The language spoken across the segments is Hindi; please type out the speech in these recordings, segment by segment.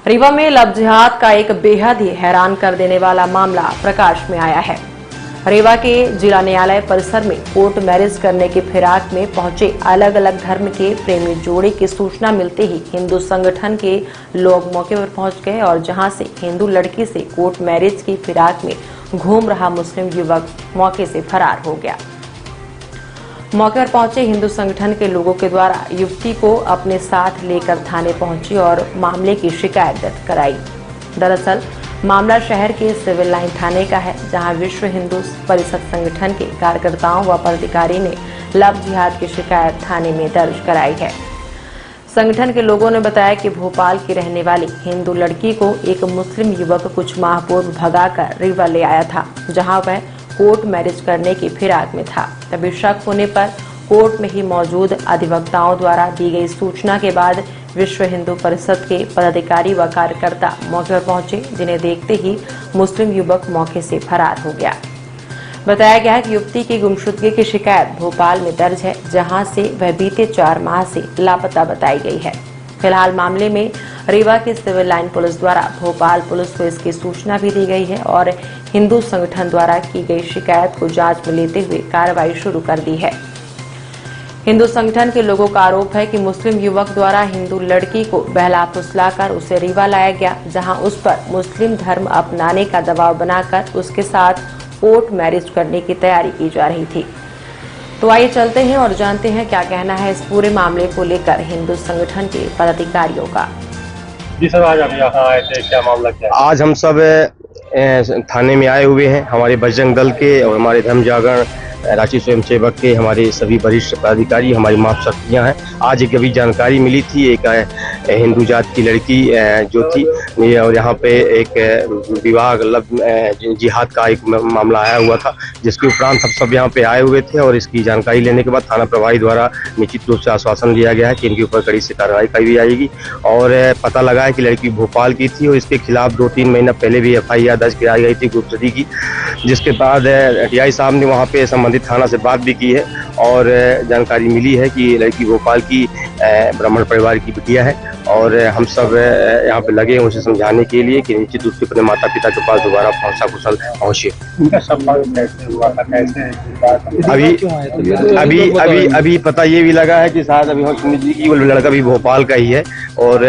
रीवा में लव जिहाद का एक बेहद ही हैरान कर देने वाला मामला प्रकाश में आया है। रीवा के जिला न्यायालय परिसर में कोर्ट मैरिज करने की फिराक में पहुंचे अलग अलग धर्म के प्रेमी जोड़े की सूचना मिलते ही हिंदू संगठन के लोग मौके पर पहुंच गए और जहां से हिंदू लड़की से कोर्ट मैरिज की फिराक में घूम रहा मुस्लिम युवक मौके से फरार हो गया। मौके पर पहुंचे हिंदू संगठन के लोगों के द्वारा युवती को अपने साथ लेकर थाने पहुंची और मामले की शिकायत दर्ज कराई। दरअसल मामला शहर के सिविल लाइन थाने का है, जहां विश्व हिंदू परिषद संगठन के कार्यकर्ताओं व पदाधिकारी ने लव जिहाद की शिकायत थाने में दर्ज कराई है। संगठन के लोगों ने बताया कि भोपाल की रहने वाली हिंदू लड़की को एक मुस्लिम युवक कुछ माह पूर्व भगाकर रीवा ले आया था, जहां वह कोर्ट मैरिज करने की फिराक में था। तभी शक होने पर कोर्ट में ही मौजूद अधिवक्ताओं द्वारा दी गई सूचना के बाद विश्व हिंदू परिषद के पदाधिकारी व कार्यकर्ता मौके पर पहुंचे, जिन्हें देखते ही मुस्लिम युवक मौके से फरार हो गया। बताया गया है कि युवती की गुमशुदगी की शिकायत भोपाल में दर्ज है, जहां से वह बीते 4 माह से लापता बताई गई है। फिलहाल मामले में रीवा की सिविल लाइन पुलिस द्वारा भोपाल पुलिस को इसकी सूचना भी दी गई है और हिंदू संगठन द्वारा की गई शिकायत को जांच में लेते हुए कार्रवाई शुरू कर दी है। हिंदू संगठन के लोगों का आरोप है कि मुस्लिम युवक द्वारा हिंदू लड़की को बहला फुसलाकर उसे रीवा लाया गया, जहां उस पर मुस्लिम धर्म अपनाने का दबाव बनाकर उसके साथ कोर्ट मैरिज करने की तैयारी की जा रही थी। तो आइए चलते हैं और जानते हैं क्या कहना है इस पूरे मामले को लेकर हिंदू संगठन के पदाधिकारियों का। जी सर, आज हम यहाँ आए थे, क्या मामला क्या है? आज हम सब थाने में आए हुए हैं, हमारे बजरंग दल के और हमारे धर्म जागरण राष्ट्रीय स्वयंसेवक के हमारे सभी वरिष्ठ पदाधिकारी हमारी माफ शक्तियाँ हैं। आज एक अभी जानकारी मिली थी, एक हिंदू जात की लड़की जो थी और यहाँ पे एक विवाह लव जिहाद का एक मामला आया हुआ था, जिसके उपरांत हम सब यहाँ पे आए हुए थे और इसकी जानकारी लेने के बाद थाना प्रभारी द्वारा निश्चित रूप से आश्वासन लिया गया है कि इनके ऊपर कड़ी से कार्रवाई की जाएगी। और पता लगा है कि लड़की भोपाल की थी और इसके खिलाफ 2-3 महीना पहले भी FIR दर्ज कराई गई थी गुमशुदगी की, जिसके बाद DI साहब ने वहाँ पे संबंधित थाना से बात भी की है और जानकारी मिली है कि लड़की भोपाल की ब्राह्मण परिवार की बिटिया है और हम सब यहाँ पे लगे हैं उसे समझाने के लिए कि निश्चित रूप से अपने माता पिता के पास दोबारा सकुशल पहुँचे। उनका संपर्क कैसे हुआ था, कैसे अभी पता ये भी लगा है कि शायद अभी हम सुन लीजिए कि वो लड़का भी भोपाल का ही है और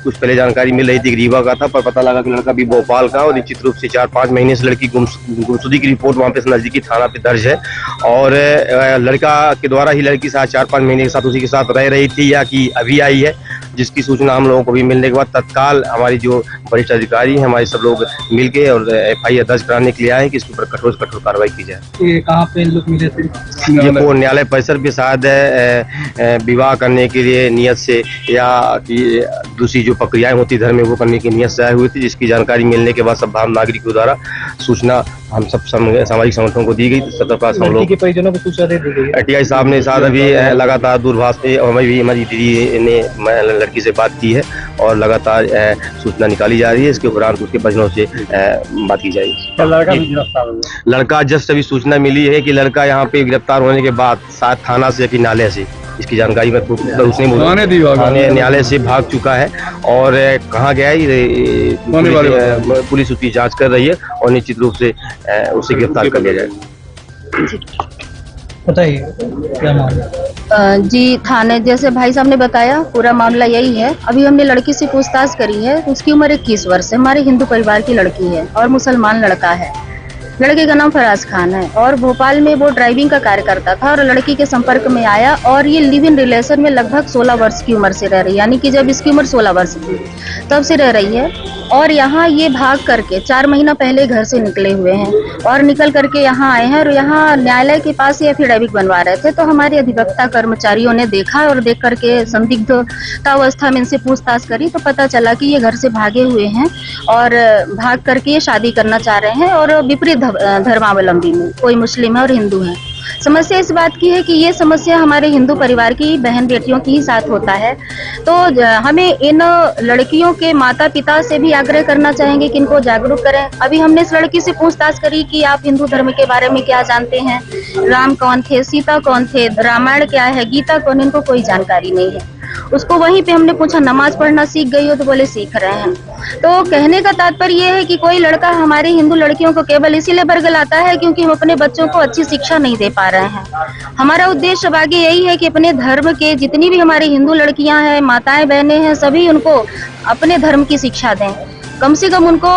कुछ पहले जानकारी मिल रही थी कि रीवा का था, पर पता लगा कि लड़का भी भोपाल का और निश्चित रूप से 4-5 महीने से लड़की गुमशुदगी की रिपोर्ट वहाँ पे नजदीकी थाना पे दर्ज है और लड़का के द्वारा ही लड़की शायद 4-5 महीने के साथ उसी के साथ रह रही थी या कि अभी आई है, जिसकी सूचना हम लोगों को भी मिलने के बाद तत्काल हमारी जो वरिष्ठ अधिकारी हैं हमारे सब लोग मिलके और FIR दर्ज कराने के लिए आए कि इसके ऊपर कठोर से कठोर कार्रवाई की जाए। ये कहाँ पे लोग मिले थे? ये कोर्ट न्यायालय परिसर पे शायद विवाह करने के लिए नियत से या कि दूसरी जो प्रक्रियाएं होती धर्म में वो करने की नियत से आए हुए थे, जिसकी जानकारी मिलने के बाद सब नागरिकों द्वारा सूचना हम सब सामाजिक संगठनों को दी गई। हम लोग के परिजनों को सूचना दे दी गई। DI साहब ने साथ अभी लगातार दूरभाष पे हमारी दीदी ने लड़की से बात की है और लगातार सूचना निकाली जा रही है। इसके उपरांत उसके परिजनों से बात की जाएगी। लड़का जस्ट अभी सूचना मिली है कि लड़का यहाँ पे गिरफ्तार होने के बाद साथ थाना से कि न्यायालय से इसकी जानकारी में उसने न्यायालय से भाग चुका है और कहाँ गया है पुलिस उसकी जांच कर रही है और निश्चित रूप से उसे गिरफ्तार कर लिया जाएगा। बताइए क्या मामला? जी, थाने जैसे भाई साहब ने बताया पूरा मामला यही है। अभी हमने लड़की से पूछताछ करी है, उसकी उम्र 21 वर्ष है, हमारे हिंदू परिवार की लड़की है और मुसलमान लड़का है। लड़के का नाम फराज खान है और भोपाल में वो ड्राइविंग का कार्य करता था और लड़की के संपर्क में आया और ये लिव इन रिलेशन में लगभग 16 वर्ष की उम्र से रह रही है, यानी कि जब इसकी उम्र 16 वर्ष थी तब से रह रही है। और यहाँ ये भाग करके 4 महीना पहले घर से निकले हुए हैं और निकल करके यहाँ आए हैं और यहाँ न्यायालय के पास ये एफिडेविट बनवा रहे थे। तो हमारे अधिवक्ता कर्मचारियों ने देखा और देख करके संदिग्धता अवस्था में इनसे पूछताछ करी तो पता चला कि ये घर से भागे हुए हैं और भाग करके ये शादी करना चाह रहे हैं और विपरीत धर्मावलंबी में, कोई मुस्लिम है और हिंदू है। समस्या इस बात की है कि ये समस्या हमारे हिंदू परिवार की बहन बेटियों की ही साथ होता है। तो हमें इन लड़कियों के माता पिता से भी आग्रह करना चाहेंगे कि इनको जागरूक करें। अभी हमने इस लड़की से पूछताछ करी कि आप हिंदू धर्म के बारे में क्या जानते हैं, राम कौन थे, सीता कौन थे, रामायण क्या है, गीता कौन, इनको कोई जानकारी नहीं है। उसको वहीं पे हमने पूछा नमाज पढ़ना सीख गई हो, तो बोले सीख रहे हैं। तो कहने का तात्पर्य ये है कि कोई लड़का हमारी हिंदू लड़कियों को केवल इसीलिए बरगलाता है क्योंकि हम अपने बच्चों को अच्छी शिक्षा नहीं दे पा रहे हैं। हमारा उद्देश्य अब आगे यही है कि अपने धर्म के जितनी भी हमारी हिंदू लड़कियां हैं, माताएं बहनें हैं, सभी उनको अपने धर्म की शिक्षा दें। कम से कम उनको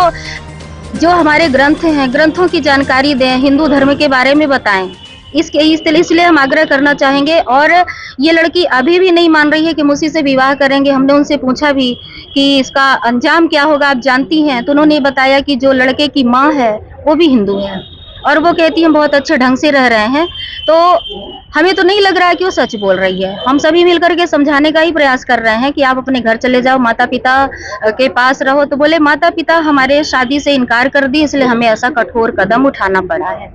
जो हमारे ग्रंथ हैं, ग्रंथों की जानकारी दें, हिंदू धर्म के बारे में बताएं। इसलिए हम आग्रह करना चाहेंगे। और ये लड़की अभी भी नहीं मान रही है कि हम उसी से विवाह करेंगे। हमने उनसे पूछा भी कि इसका अंजाम क्या होगा, आप जानती हैं? तो उन्होंने बताया कि जो लड़के की माँ है वो भी हिंदू है और वो कहती है बहुत अच्छे ढंग से रह रहे हैं। तो हमें तो नहीं लग रहा है कि वो सच बोल रही है। हम सभी मिलकर के समझाने का ही प्रयास कर रहे हैं कि आप अपने घर चले जाओ, माता पिता के पास रहो। तो बोले माता पिता हमारे शादी से इनकार कर दी, इसलिए हमें ऐसा कठोर कदम उठाना पड़ा है।